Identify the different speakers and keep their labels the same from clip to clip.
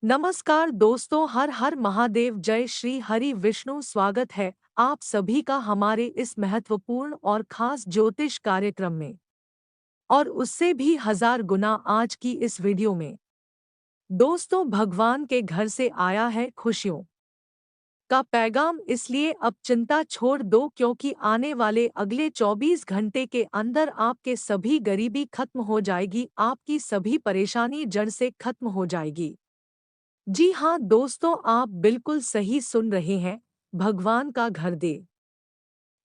Speaker 1: नमस्कार दोस्तों, हर हर महादेव, जय श्री हरि विष्णु। स्वागत है आप सभी का हमारे इस महत्वपूर्ण और खास ज्योतिष कार्यक्रम में। और उससे भी हजार गुना आज की इस वीडियो में दोस्तों, भगवान के घर से आया है खुशियों का पैगाम। इसलिए अब चिंता छोड़ दो, क्योंकि आने वाले अगले 24 घंटे के अंदर आपके सभी गरीबी खत्म हो जाएगी, आपकी सभी परेशानी जड़ से खत्म हो जाएगी। जी हाँ दोस्तों, आप बिल्कुल सही सुन रहे हैं। भगवान का घर दे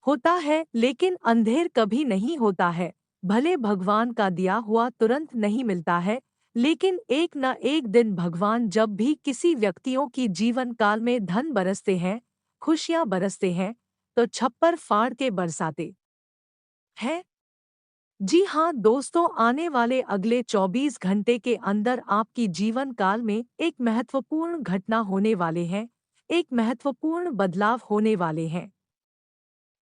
Speaker 1: होता है, लेकिन अंधेर कभी नहीं होता है। भले भगवान का दिया हुआ तुरंत नहीं मिलता है, लेकिन एक न एक दिन भगवान जब भी किसी व्यक्तियों की जीवन काल में धन बरसते हैं, खुशियां बरसते हैं, तो छप्पर फाड़ के बरसाते हैं। जी हाँ दोस्तों, आने वाले अगले 24 घंटे के अंदर आपकी जीवन काल में एक महत्वपूर्ण घटना होने वाले हैं, एक महत्वपूर्ण बदलाव होने वाले हैं।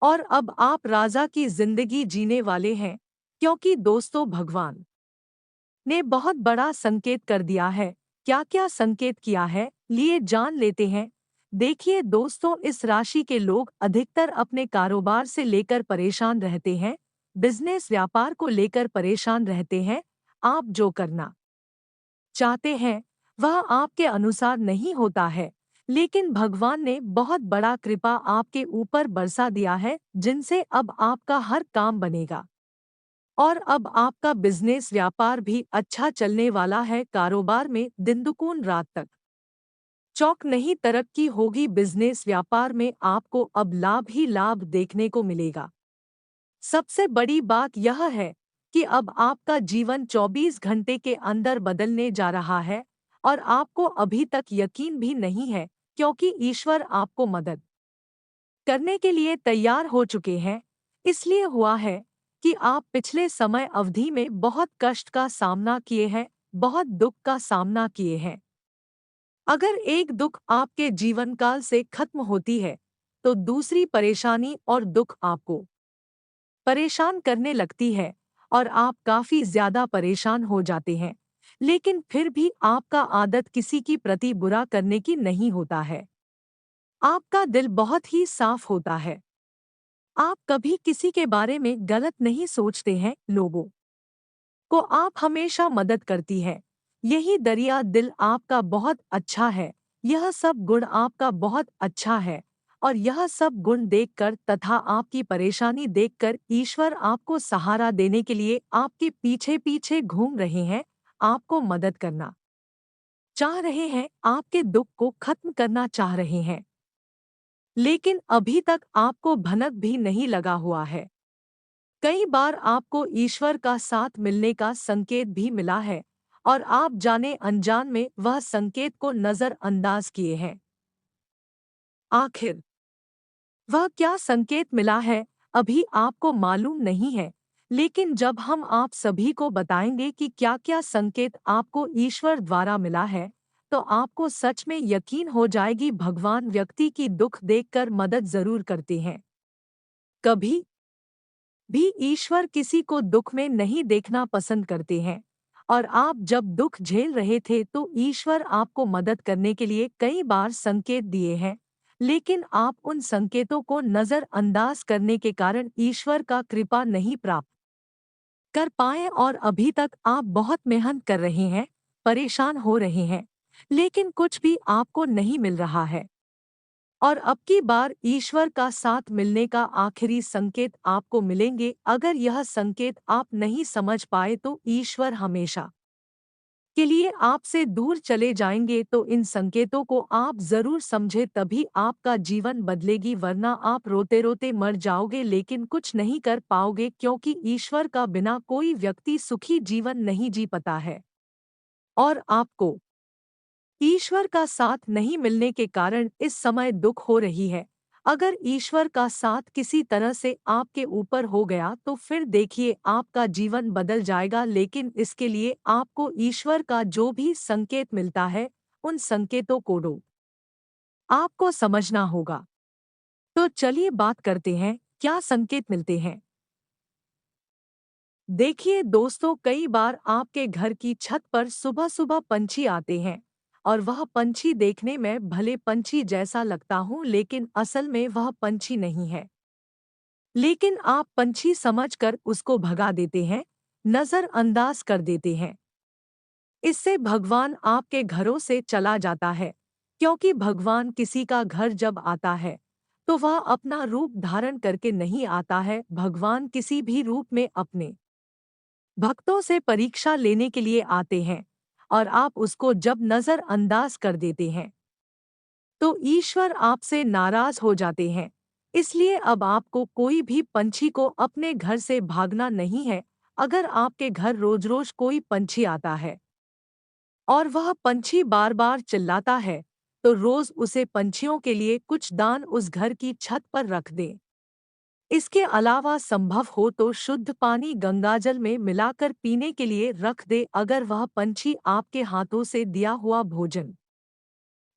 Speaker 1: और अब आप राजा की जिंदगी जीने वाले हैं, क्योंकि दोस्तों भगवान ने बहुत बड़ा संकेत कर दिया है। क्या क्या संकेत किया है, लिए जान लेते हैं। देखिए दोस्तों, इस राशि के लोग अधिकतर अपने कारोबार से लेकर परेशान रहते हैं, बिजनेस व्यापार को लेकर परेशान रहते हैं। आप जो करना चाहते हैं वह आपके अनुसार नहीं होता है, लेकिन भगवान ने बहुत बड़ा कृपा आपके ऊपर बरसा दिया है, जिनसे अब आपका हर काम बनेगा। और अब आपका बिजनेस व्यापार भी अच्छा चलने वाला है। कारोबार में दिन दुगुनी रात तक चौक नहीं तरक्की होगी। बिजनेस व्यापार में आपको अब लाभ ही लाभ देखने को मिलेगा। सबसे बड़ी बात यह है कि अब आपका जीवन 24 घंटे के अंदर बदलने जा रहा है, और आपको अभी तक यकीन भी नहीं है, क्योंकि ईश्वर आपको मदद करने के लिए तैयार हो चुके हैं। इसलिए हुआ है कि आप पिछले समय अवधि में बहुत कष्ट का सामना किए हैं, बहुत दुख का सामना किए हैं। अगर एक दुख आपके जीवन काल से खत्म होती है, तो दूसरी परेशानी और दुख आपको परेशान करने लगती है, और आप काफी ज्यादा परेशान हो जाते हैं। लेकिन फिर भी आपका आदत किसी की प्रति बुरा करने की नहीं होता है। आपका दिल बहुत ही साफ होता है। आप कभी किसी के बारे में गलत नहीं सोचते हैं। लोगों को आप हमेशा मदद करती है। यही दरिया दिल आपका बहुत अच्छा है। यह सब गुण आपका बहुत अच्छा है। और यह सब गुण देखकर तथा आपकी परेशानी देखकर ईश्वर आपको सहारा देने के लिए आपके पीछे पीछे घूम रहे हैं, आपको मदद करना चाह रहे हैं, आपके दुख को खत्म करना चाह रहे हैं। लेकिन अभी तक आपको भनक भी नहीं लगा हुआ है। कई बार आपको ईश्वर का साथ मिलने का संकेत भी मिला है, और आप जाने अनजान में वह संकेत को नजरअंदाज किए हैं। आखिर वह क्या संकेत मिला है, अभी आपको मालूम नहीं है। लेकिन जब हम आप सभी को बताएंगे कि क्या-क्या संकेत आपको ईश्वर द्वारा मिला है, तो आपको सच में यकीन हो जाएगी। भगवान व्यक्ति की दुख देखकर मदद जरूर करते हैं। कभी भी ईश्वर किसी को दुख में नहीं देखना पसंद करते हैं। और आप जब दुख झेल रहे थे, तो ईश्वर आपको मदद करने के लिए कई बार संकेत दिए हैं, लेकिन आप उन संकेतों को नजरअंदाज करने के कारण ईश्वर का कृपा नहीं प्राप्त कर पाए। और अभी तक आप बहुत मेहनत कर रहे हैं, परेशान हो रहे हैं, लेकिन कुछ भी आपको नहीं मिल रहा है। और अब की बार ईश्वर का साथ मिलने का आखिरी संकेत आपको मिलेंगे। अगर यह संकेत आप नहीं समझ पाए, तो ईश्वर हमेशा के लिए आपसे दूर चले जाएंगे। तो इन संकेतों को आप जरूर समझे, तभी आपका जीवन बदलेगी, वरना आप रोते रोते मर जाओगे, लेकिन कुछ नहीं कर पाओगे, क्योंकि ईश्वर का बिना कोई व्यक्ति सुखी जीवन नहीं जी पाता है। और आपको ईश्वर का साथ नहीं मिलने के कारण इस समय दुख हो रही है। अगर ईश्वर का साथ किसी तरह से आपके ऊपर हो गया, तो फिर देखिए आपका जीवन बदल जाएगा। लेकिन इसके लिए आपको ईश्वर का जो भी संकेत मिलता है, उन संकेतों को आपको समझना होगा। तो चलिए बात करते हैं, क्या संकेत मिलते हैं। देखिए दोस्तों, कई बार आपके घर की छत पर सुबह सुबह पंछी आते हैं, और वह पंछी देखने में भले पंछी जैसा लगता हूँ, लेकिन असल में वह पंछी नहीं है। लेकिन आप पंछी समझकर उसको भगा देते हैं, नजरअंदाज कर देते हैं। इससे भगवान आपके घरों से चला जाता है, क्योंकि भगवान किसी का घर जब आता है तो वह अपना रूप धारण करके नहीं आता है। भगवान किसी भी रूप में अपने भक्तों से परीक्षा लेने के लिए आते हैं, और आप उसको जब नजरअंदाज कर देते हैं तो ईश्वर आपसे नाराज हो जाते हैं। इसलिए अब आपको कोई भी पंछी को अपने घर से भागना नहीं है। अगर आपके घर रोज रोज कोई पंछी आता है और वह पंछी बार बार चिल्लाता है, तो रोज उसे पंछियों के लिए कुछ दान उस घर की छत पर रख दें। इसके अलावा संभव हो तो शुद्ध पानी गंगाजल में मिलाकर पीने के लिए रख दे। अगर वह पंछी आपके हाथों से दिया हुआ भोजन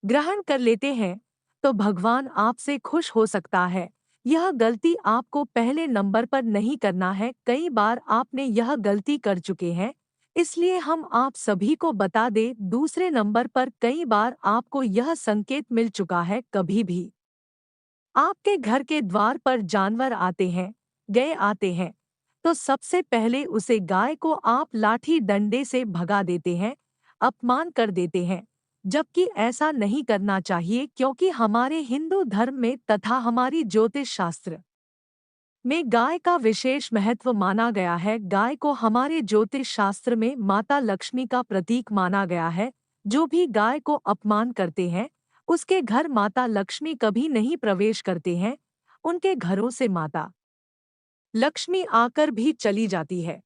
Speaker 1: ग्रहण कर लेते हैं तो भगवान आपसे खुश हो सकता है। यह गलती आपको पहले नंबर पर नहीं करना है। कई बार आपने यह गलती कर चुके हैं, इसलिए हम आप सभी को बता दें। दूसरे नंबर पर कई बार आपको यह संकेत मिल चुका है। कभी भी आपके घर के द्वार पर जानवर आते हैं, गए आते हैं, तो सबसे पहले उसे गाय को आप लाठी डंडे से भगा देते हैं, अपमान कर देते हैं। जबकि ऐसा नहीं करना चाहिए, क्योंकि हमारे हिंदू धर्म में तथा हमारी ज्योतिष शास्त्र में गाय का विशेष महत्व माना गया है। गाय को हमारे ज्योतिष शास्त्र में माता लक्ष्मी का प्रतीक माना गया है। जो भी गाय को अपमान करते हैं, उसके घर माता लक्ष्मी कभी नहीं प्रवेश करते हैं। उनके घरों से माता लक्ष्मी आकर भी चली जाती है।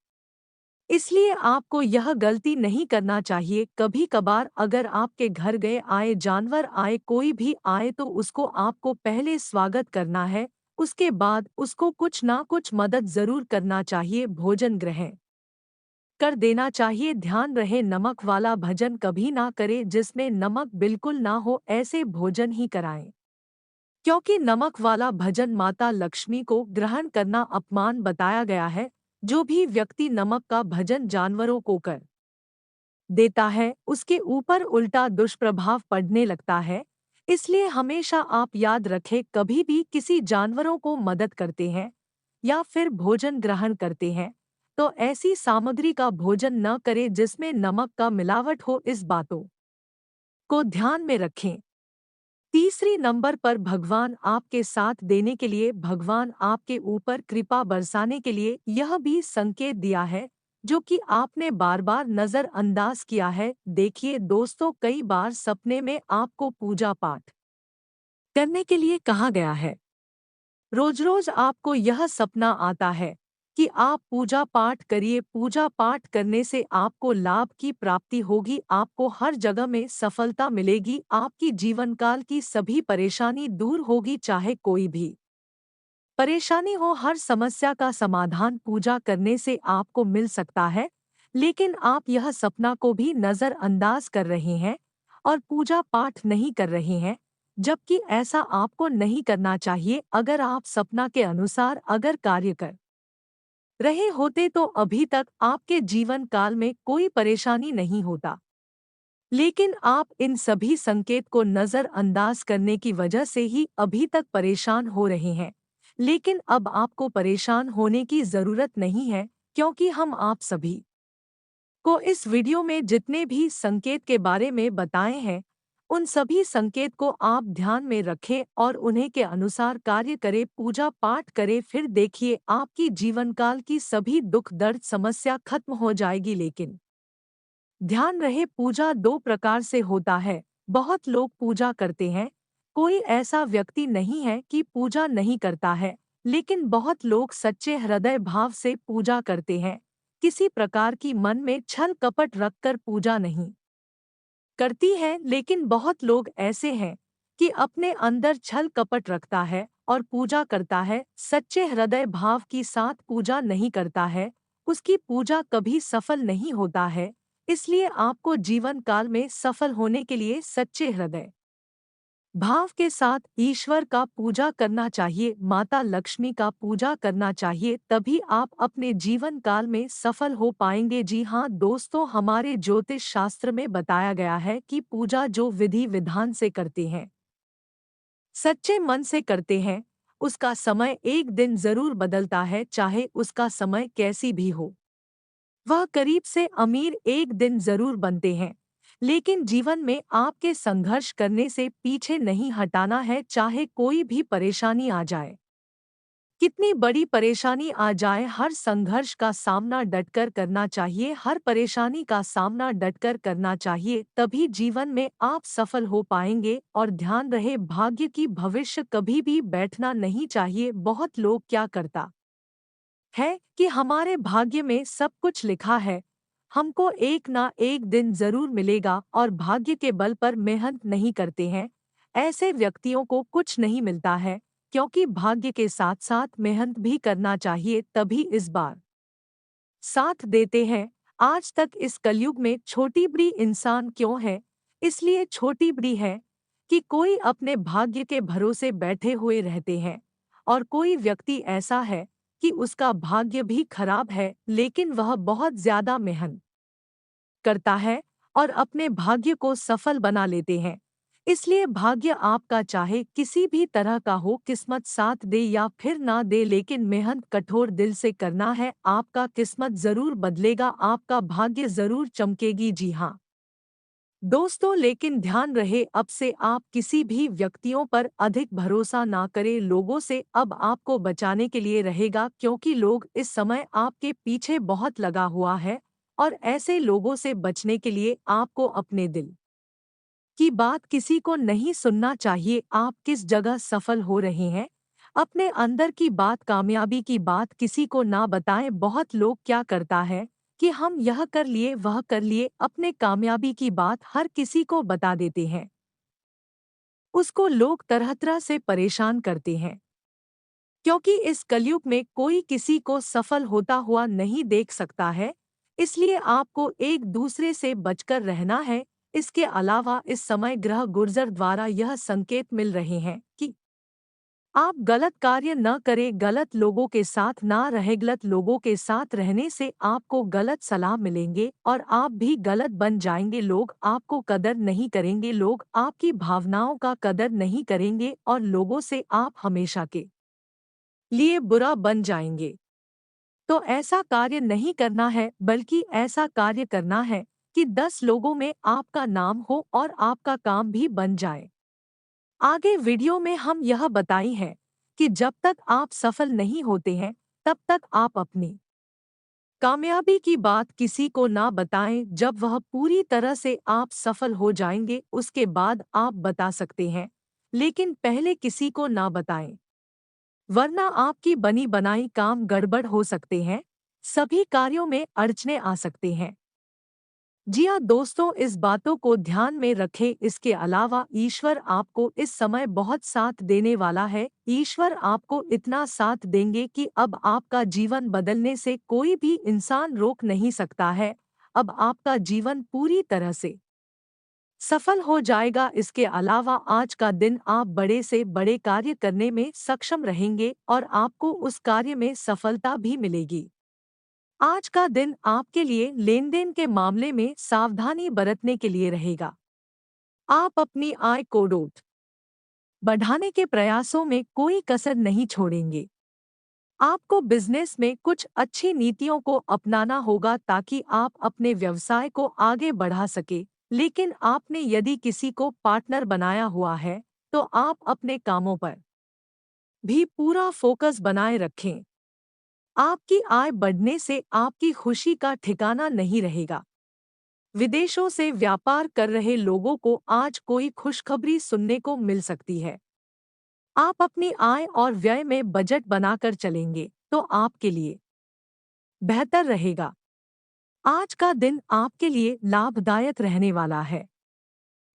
Speaker 1: इसलिए आपको यह गलती नहीं करना चाहिए। कभी कभार अगर आपके घर गए आए जानवर आए, कोई भी आए, तो उसको आपको पहले स्वागत करना है। उसके बाद उसको कुछ ना कुछ मदद जरूर करना चाहिए, भोजन ग्रहण कर देना चाहिए। ध्यान रहे, नमक वाला भजन कभी ना करे, जिसमें नमक बिल्कुल ना हो, ऐसे भोजन ही कराएं। क्योंकि नमक वाला भजन माता लक्ष्मी को ग्रहण करना अपमान बताया गया है। जो भी व्यक्ति नमक का भजन जानवरों को कर देता है, उसके ऊपर उल्टा दुष्प्रभाव पड़ने लगता है। इसलिए हमेशा आप याद रखें, कभी भी किसी जानवरों को मदद करते हैं या फिर भोजन ग्रहण करते हैं, तो ऐसी सामग्री का भोजन न करें जिसमें नमक का मिलावट हो। इस बातों को ध्यान में रखें। तीसरी नंबर पर भगवान आपके साथ देने के लिए, भगवान आपके ऊपर कृपा बरसाने के लिए यह भी संकेत दिया है, जो कि आपने बार बार नजरअंदाज किया है। देखिए दोस्तों, कई बार सपने में आपको पूजा पाठ करने के लिए कहा गया है। रोज रोज आपको यह सपना आता है कि आप पूजा पाठ करिए। पूजा पाठ करने से आपको लाभ की प्राप्ति होगी, आपको हर जगह में सफलता मिलेगी, आपकी जीवन काल की सभी परेशानी दूर होगी। चाहे कोई भी परेशानी हो, हर समस्या का समाधान पूजा करने से आपको मिल सकता है। लेकिन आप यह सपना को भी नजरअंदाज कर रहे हैं और पूजा पाठ नहीं कर रहे हैं, जबकि ऐसा आपको नहीं करना चाहिए। अगर आप सपना के अनुसार अगर कार्य कर रहे होते तो अभी तक आपके जीवन काल में कोई परेशानी नहीं होता। लेकिन आप इन सभी संकेत को नजरअंदाज करने की वजह से ही अभी तक परेशान हो रहे हैं। लेकिन अब आपको परेशान होने की जरूरत नहीं है, क्योंकि हम आप सभी को इस वीडियो में जितने भी संकेत के बारे में बताए हैं, उन सभी संकेत को आप ध्यान में रखें और उन्हें के अनुसार कार्य करें, पूजा पाठ करें। फिर देखिए, आपकी जीवन काल की सभी दुख दर्द समस्या खत्म हो जाएगी। लेकिन ध्यान रहे, पूजा दो प्रकार से होता है। बहुत लोग पूजा करते हैं, कोई ऐसा व्यक्ति नहीं है कि पूजा नहीं करता है, लेकिन बहुत लोग सच्चे हृदय भाव से पूजा करते हैं। किसी प्रकार की मन में छल कपट रखकर पूजा नहीं करती है। लेकिन बहुत लोग ऐसे हैं कि अपने अंदर छल कपट रखता है और पूजा करता है, सच्चे हृदय भाव के साथ पूजा नहीं करता है, उसकी पूजा कभी सफल नहीं होता है। इसलिए आपको जीवन काल में सफल होने के लिए सच्चे हृदय भाव के साथ ईश्वर का पूजा करना चाहिए, माता लक्ष्मी का पूजा करना चाहिए, तभी आप अपने जीवन काल में सफल हो पाएंगे। जी हाँ दोस्तों, हमारे ज्योतिष शास्त्र में बताया गया है कि पूजा जो विधि विधान से करते हैं, सच्चे मन से करते हैं, उसका समय एक दिन जरूर बदलता है, चाहे उसका समय कैसी भी हो। वह करीब से अमीर एक दिन जरूर बनते हैं, लेकिन जीवन में आपके संघर्ष करने से पीछे नहीं हटाना है, चाहे कोई भी परेशानी आ जाए। कितनी बड़ी परेशानी आ जाए, हर संघर्ष का सामना डटकर करना चाहिए, हर परेशानी का सामना डटकर करना चाहिए, तभी जीवन में आप सफल हो पाएंगे। और ध्यान रहे, भाग्य की भविष्य कभी भी बैठना नहीं चाहिए। बहुत लोग क्या करता है कि हमारे भाग्य में सब कुछ लिखा है, हमको एक ना एक दिन जरूर मिलेगा, और भाग्य के बल पर मेहनत नहीं करते हैं। ऐसे व्यक्तियों को कुछ नहीं मिलता है, क्योंकि भाग्य के साथ साथ मेहनत भी करना चाहिए, तभी इस बार साथ देते हैं। आज तक इस कलयुग में छोटी बड़ी इंसान क्यों है? इसलिए छोटी बड़ी है कि कोई अपने भाग्य के भरोसे बैठे हुए रहते हैं, और कोई व्यक्ति ऐसा है कि उसका भाग्य भी खराब है, लेकिन वह बहुत ज्यादा मेहनत करता है और अपने भाग्य को सफल बना लेते हैं। इसलिए भाग्य आपका चाहे किसी भी तरह का हो, किस्मत साथ दे या फिर ना दे, लेकिन मेहनत कठोर दिल से करना है, आपका किस्मत जरूर बदलेगा, आपका भाग्य जरूर चमकेगी। जी हाँ दोस्तों, लेकिन ध्यान रहे, अब से आप किसी भी व्यक्तियों पर अधिक भरोसा ना करें। लोगों से अब आपको बचाने के लिए रहेगा, क्योंकि लोग इस समय आपके पीछे बहुत लगा हुआ है, और ऐसे लोगों से बचने के लिए आपको अपने दिल की बात किसी को नहीं सुनना चाहिए। आप किस जगह सफल हो रहे हैं, अपने अंदर की बात, कामयाबी की बात किसी को ना बताएं। बहुत लोग क्या करता है कि हम यह कर लिए वह कर लिए, अपने कामयाबी की बात हर किसी को बता देते हैं, उसको लोग तरह तरह से परेशान करते हैं, क्योंकि इस कलयुग में कोई किसी को सफल होता हुआ नहीं देख सकता है। इसलिए आपको एक दूसरे से बचकर रहना है। इसके अलावा इस समय ग्रह गुर्जर द्वारा यह संकेत मिल रहे हैं कि आप गलत कार्य न करें, गलत लोगों के साथ ना रहे। गलत लोगों के साथ रहने से आपको गलत सलाह मिलेंगे और आप भी गलत बन जाएंगे। लोग आपको कदर नहीं करेंगे, लोग आपकी भावनाओं का कदर नहीं करेंगे, और लोगों से आप हमेशा के लिए बुरा बन जाएंगे। तो ऐसा कार्य नहीं करना है, बल्कि ऐसा कार्य करना है कि 10 लोगों में आपका नाम हो और आपका काम भी बन जाए। आगे वीडियो में हम यह बताई है कि जब तक आप सफल नहीं होते हैं, तब तक आप अपनी कामयाबी की बात किसी को ना बताएं। जब वह पूरी तरह से आप सफल हो जाएंगे, उसके बाद आप बता सकते हैं, लेकिन पहले किसी को ना बताएं, वरना आपकी बनी बनाई काम गड़बड़ हो सकते हैं, सभी कार्यों में अड़चने आ सकते हैं। जी हाँ दोस्तों, इस बातों को ध्यान में रखें। इसके अलावा ईश्वर आपको इस समय बहुत साथ देने वाला है। ईश्वर आपको इतना साथ देंगे कि अब आपका जीवन बदलने से कोई भी इंसान रोक नहीं सकता है। अब आपका जीवन पूरी तरह से सफल हो जाएगा। इसके अलावा आज का दिन आप बड़े से बड़े कार्य करने में सक्षम रहेंगे, और आपको उस कार्य में सफलता भी मिलेगी। आज का दिन आपके लिए लेन-देन के मामले में सावधानी बरतने के लिए रहेगा। आप अपनी आय को रोज बढ़ाने के प्रयासों में कोई कसर नहीं छोड़ेंगे। आपको बिजनेस में कुछ अच्छी नीतियों को अपनाना होगा, ताकि आप अपने व्यवसाय को आगे बढ़ा सके। लेकिन आपने यदि किसी को पार्टनर बनाया हुआ है, तो आप अपने कामों पर भी पूरा फोकस बनाए रखें। आपकी आय बढ़ने से आपकी खुशी का ठिकाना नहीं रहेगा। विदेशों से व्यापार कर रहे लोगों को आज कोई खुशखबरी सुनने को मिल सकती है। आप अपनी आय और व्यय में बजट बनाकर चलेंगे तो आपके लिए बेहतर रहेगा। आज का दिन आपके लिए लाभदायक रहने वाला है।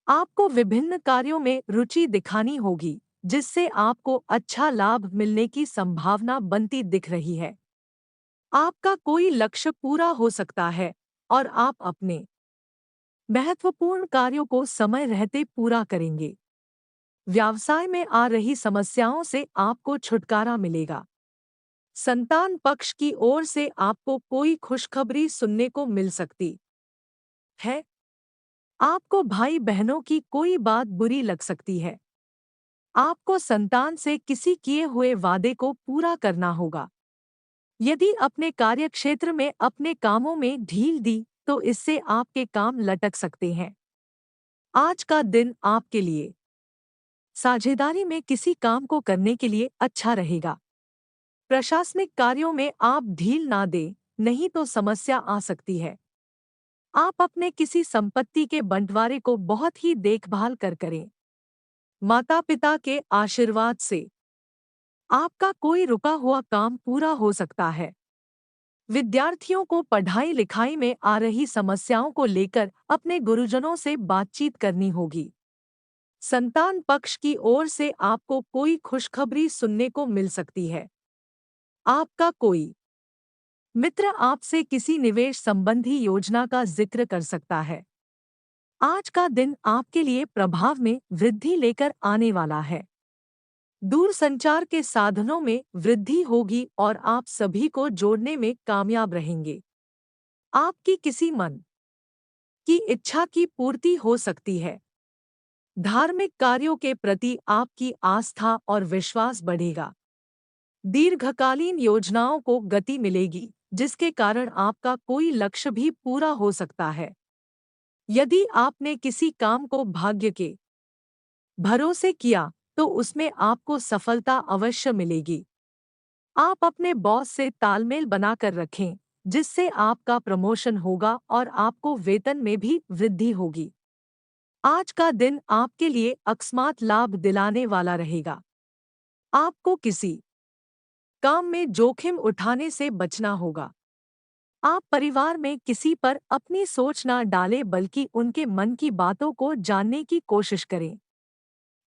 Speaker 1: आपको विभिन्न कार्यों में रुचि दिखानी होगी, जिससे आपको अच्छा लाभ मिलने की संभावना बनती दिख रही है। आपका कोई लक्ष्य पूरा हो सकता है, और आप अपने महत्वपूर्ण कार्यों को समय रहते पूरा करेंगे। व्यवसाय में आ रही समस्याओं से आपको छुटकारा मिलेगा। संतान पक्ष की ओर से आपको कोई खुशखबरी सुनने को मिल सकती है। आपको भाई बहनों की कोई बात बुरी लग सकती है। आपको संतान से किसी किए हुए वादे को पूरा करना होगा। यदि अपने कार्यक्षेत्र में अपने कामों में ढील दी तो इससे आपके काम लटक सकते हैं। आज का दिन आपके लिए साझेदारी में किसी काम को करने के लिए अच्छा रहेगा। प्रशासनिक कार्यों में आप ढील ना दें, नहीं तो समस्या आ सकती है। आप अपने किसी संपत्ति के बंटवारे को बहुत ही देखभाल कर करें। माता पिता के आशीर्वाद से आपका कोई रुका हुआ काम पूरा हो सकता है। विद्यार्थियों को पढ़ाई लिखाई में आ रही समस्याओं को लेकर अपने गुरुजनों से बातचीत करनी होगी। संतान पक्ष की ओर से आपको कोई खुशखबरी सुनने को मिल सकती है। आपका कोई मित्र आपसे किसी निवेश संबंधी योजना का जिक्र कर सकता है। आज का दिन आपके लिए प्रभाव में वृद्धि लेकर आने वाला है। दूरसंचार के साधनों में वृद्धि होगी और आप सभी को जोड़ने में कामयाब रहेंगे। आपकी किसी मन की इच्छा की पूर्ति हो सकती है। धार्मिक कार्यों के प्रति आपकी आस्था और विश्वास बढ़ेगा। दीर्घकालीन योजनाओं को गति मिलेगी, जिसके कारण आपका कोई लक्ष्य भी पूरा हो सकता है। यदि आपने किसी काम को भाग्य के भरोसे किया, तो उसमें आपको सफलता अवश्य मिलेगी। आप अपने बॉस से तालमेल बनाकर रखें, जिससे आपका प्रमोशन होगा और आपको वेतन में भी वृद्धि होगी। आज का दिन आपके लिए अकस्मात लाभ दिलाने वाला रहेगा। आपको किसी काम में जोखिम उठाने से बचना होगा। आप परिवार में किसी पर अपनी सोच ना डालें, बल्कि उनके मन की बातों को जानने की कोशिश करें।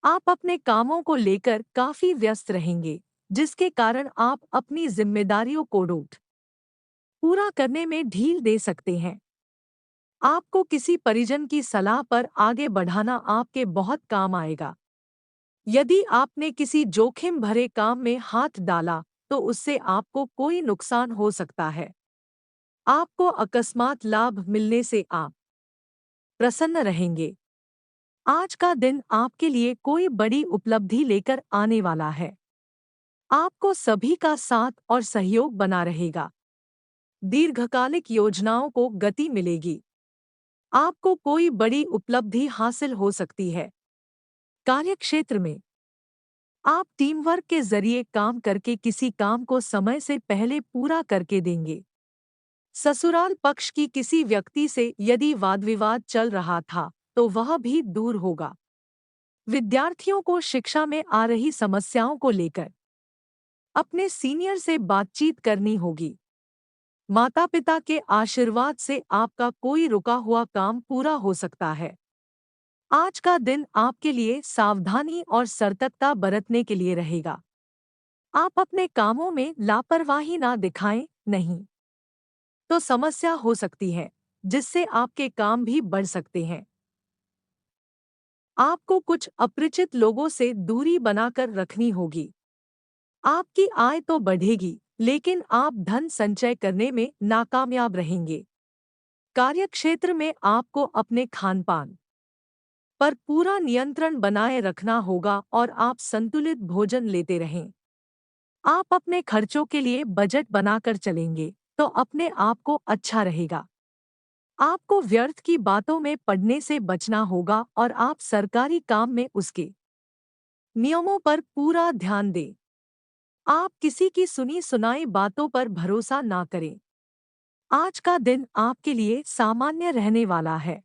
Speaker 1: आप अपने कामों को लेकर काफी व्यस्त रहेंगे, जिसके कारण आप अपनी जिम्मेदारियों को पूरा करने में ढील दे सकते हैं। आपको किसी परिजन की सलाह पर आगे बढ़ाना आपके बहुत काम आएगा। यदि आपने किसी जोखिम भरे काम में हाथ डाला, तो उससे आपको कोई नुकसान हो सकता है। आपको अकस्मात लाभ मिलने से आप प्रसन्न रहेंगे। आज का दिन आपके लिए कोई बड़ी उपलब्धि लेकर आने वाला है। आपको सभी का साथ और सहयोग बना रहेगा। दीर्घकालिक योजनाओं को गति मिलेगी। आपको कोई बड़ी उपलब्धि हासिल हो सकती है। कार्यक्षेत्र में आप टीम वर्क के जरिए काम करके किसी काम को समय से पहले पूरा करके देंगे। ससुराल पक्ष की किसी व्यक्ति से यदि वाद विवाद चल रहा था, तो वह भी दूर होगा। विद्यार्थियों को शिक्षा में आ रही समस्याओं को लेकर अपने सीनियर से बातचीत करनी होगी। माता पिता के आशीर्वाद से आपका कोई रुका हुआ काम पूरा हो सकता है। आज का दिन आपके लिए सावधानी और सतर्कता बरतने के लिए रहेगा। आप अपने कामों में लापरवाही ना दिखाएं, नहीं तो समस्या हो सकती है, जिससे आपके काम भी बढ़ सकते हैं। आपको कुछ अपरिचित लोगों से दूरी बनाकर रखनी होगी। आपकी आय तो बढ़ेगी, लेकिन आप धन संचय करने में नाकामयाब रहेंगे। कार्यक्षेत्र में आपको अपने खानपान पर पूरा नियंत्रण बनाए रखना होगा और आप संतुलित भोजन लेते रहें। आप अपने खर्चों के लिए बजट बनाकर चलेंगे, तो अपने आप को अच्छा रहेगा। आपको व्यर्थ की बातों में पड़ने से बचना होगा और आप सरकारी काम में उसके नियमों पर पूरा ध्यान दें। आप किसी की सुनी सुनाई बातों पर भरोसा ना करें। आज का दिन आपके लिए सामान्य रहने वाला है।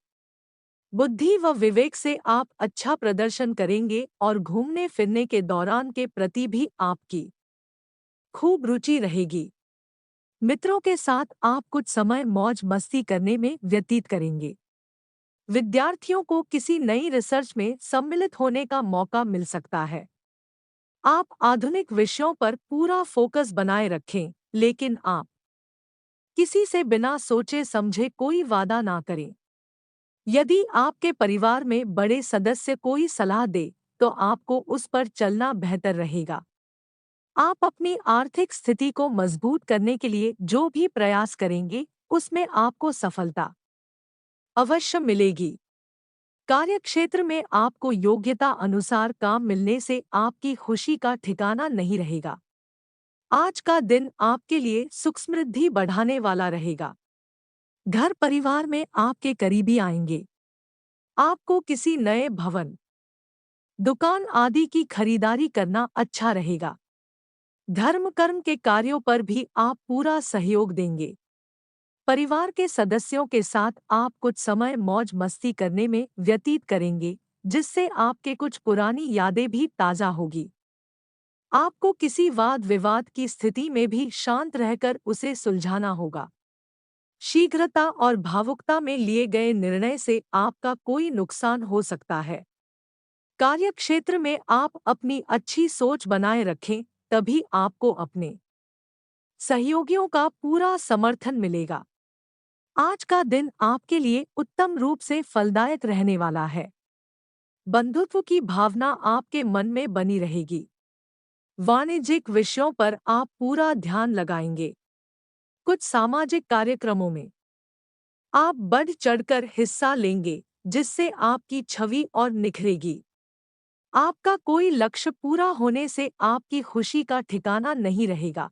Speaker 1: बुद्धि व विवेक से आप अच्छा प्रदर्शन करेंगे और घूमने फिरने के दौरान के प्रति भी आपकी खूब रुचि रहेगी। मित्रों के साथ आप कुछ समय मौज मस्ती करने में व्यतीत करेंगे। विद्यार्थियों को किसी नई रिसर्च में सम्मिलित होने का मौका मिल सकता है। आप आधुनिक विषयों पर पूरा फोकस बनाए रखें, लेकिन आप किसी से बिना सोचे समझे कोई वादा ना करें। यदि आपके परिवार में बड़े सदस्य कोई सलाह दे, तो आपको उस पर चलना बेहतर रहेगा। आप अपनी आर्थिक स्थिति को मजबूत करने के लिए जो भी प्रयास करेंगे, उसमें आपको सफलता अवश्य मिलेगी। कार्यक्षेत्र में आपको योग्यता अनुसार काम मिलने से आपकी खुशी का ठिकाना नहीं रहेगा। आज का दिन आपके लिए सुख समृद्धि बढ़ाने वाला रहेगा। घर परिवार में आपके करीबी आएंगे। आपको किसी नए भवन, दुकान आदि की खरीदारी करना अच्छा रहेगा। धर्म कर्म के कार्यों पर भी आप पूरा सहयोग देंगे। परिवार के सदस्यों के साथ आप कुछ समय मौज मस्ती करने में व्यतीत करेंगे, जिससे आपके कुछ पुरानी यादें भी ताज़ा होगी। आपको किसी वाद विवाद की स्थिति में भी शांत रहकर उसे सुलझाना होगा। शीघ्रता और भावुकता में लिए गए निर्णय से आपका कोई नुकसान हो सकता है। कार्यक्षेत्र में आप अपनी अच्छी सोच बनाए रखें, तभी आपको अपने सहयोगियों का पूरा समर्थन मिलेगा। आज का दिन आपके लिए उत्तम रूप से फलदायक रहने वाला है। बंधुत्व की भावना आपके मन में बनी रहेगी। वाणिज्यिक विषयों पर आप पूरा ध्यान लगाएंगे। कुछ सामाजिक कार्यक्रमों में आप बढ़ चढ़कर हिस्सा लेंगे, जिससे आपकी छवि और निखरेगी। आपका कोई लक्ष्य पूरा होने से आपकी खुशी का ठिकाना नहीं रहेगा।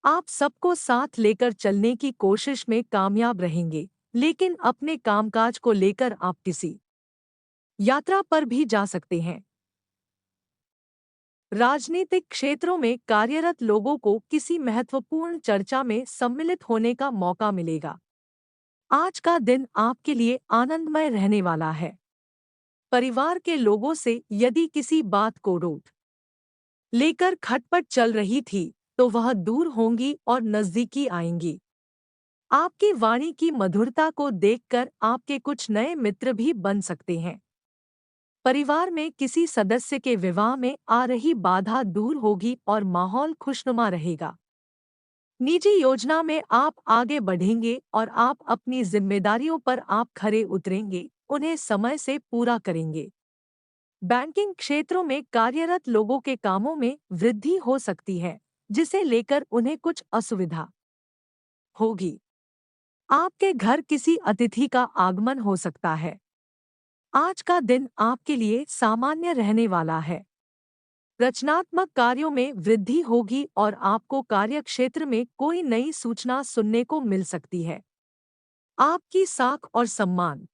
Speaker 1: आप सबको साथ लेकर चलने की कोशिश में कामयाब रहेंगे, लेकिन अपने कामकाज को लेकर आप किसी यात्रा पर भी जा सकते हैं। राजनीतिक क्षेत्रों में कार्यरत लोगों को किसी महत्वपूर्ण चर्चा में सम्मिलित होने का मौका मिलेगा। आज का दिन आपके लिए आनंदमय रहने वाला है। परिवार के लोगों से यदि किसी बात को रोक लेकर खटपट चल रही थी, तो वह दूर होंगी और नजदीकी आएंगी। आपकी वाणी की मधुरता को देखकर आपके कुछ नए मित्र भी बन सकते हैं। परिवार में किसी सदस्य के विवाह में आ रही बाधा दूर होगी और माहौल खुशनुमा रहेगा। निजी योजना में आप आगे बढ़ेंगे और आप अपनी जिम्मेदारियों पर आप खरे उतरेंगे, उन्हें समय से पूरा करेंगे। बैंकिंग क्षेत्रों में कार्यरत लोगों के कामों में वृद्धि हो सकती है, जिसे लेकर उन्हें कुछ असुविधा होगी। आपके घर किसी अतिथि का आगमन हो सकता है। आज का दिन आपके लिए सामान्य रहने वाला है। रचनात्मक कार्यों में वृद्धि होगी और आपको कार्यक्षेत्र में कोई नई सूचना सुनने को मिल सकती है। आपकी साख और सम्मान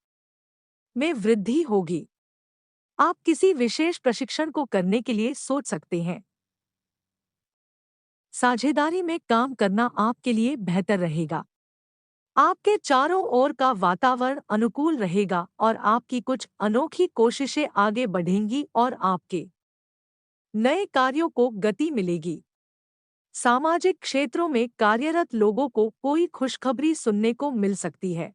Speaker 1: में वृद्धि होगी। आप किसी विशेष प्रशिक्षण को करने के लिए सोच सकते हैं। साझेदारी में काम करना आपके लिए बेहतर रहेगा। आपके चारों ओर का वातावरण अनुकूल रहेगा और आपकी कुछ अनोखी कोशिशें आगे बढ़ेंगी और आपके नए कार्यों को गति मिलेगी। सामाजिक क्षेत्रों में कार्यरत लोगों को कोई खुशखबरी सुनने को मिल सकती है।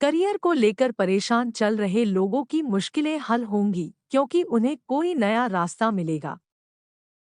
Speaker 1: करियर को लेकर परेशान चल रहे लोगों की मुश्किलें हल होंगी, क्योंकि उन्हें कोई नया रास्ता मिलेगा।